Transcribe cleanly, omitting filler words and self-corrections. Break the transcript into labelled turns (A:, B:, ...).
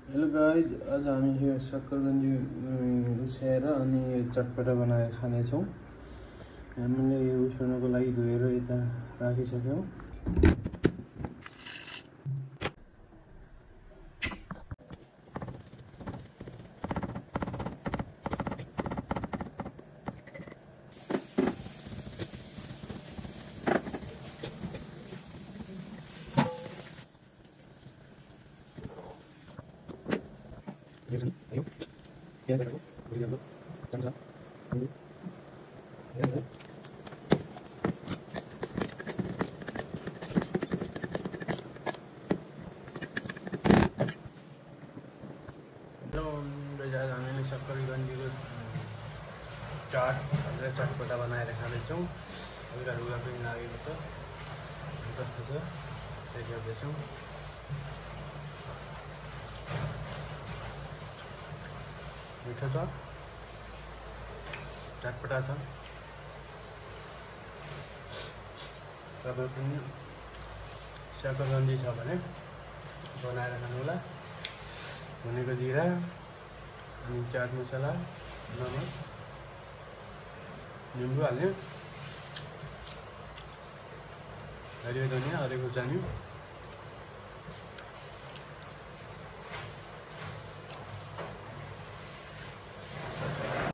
A: Hello guys, आज हामी यो सक्करकन्दी उछ्याएर अनि चटपटा बनाएर खानेछौँ। हामीले यो उछाउनको लागि धोएर यता राखिसक्यौँ। हामीले सक्करकन्दीको चाट भनेर चटपटा बनाएर खाँदैछौँ। हल्का रुगा पनि लागेको छ, कस्तो छ त्यही गर्दैछौँ। मिठो छ, चटपटा छ। तपाईँ पनि सक्करकन्दी छ भने बनाएर खानुहोला। भुनेको जिरा अनि चाट मसला, नमक, निम्बु हाल्ने, हरियो धनिया, हरियो खुर्सानी।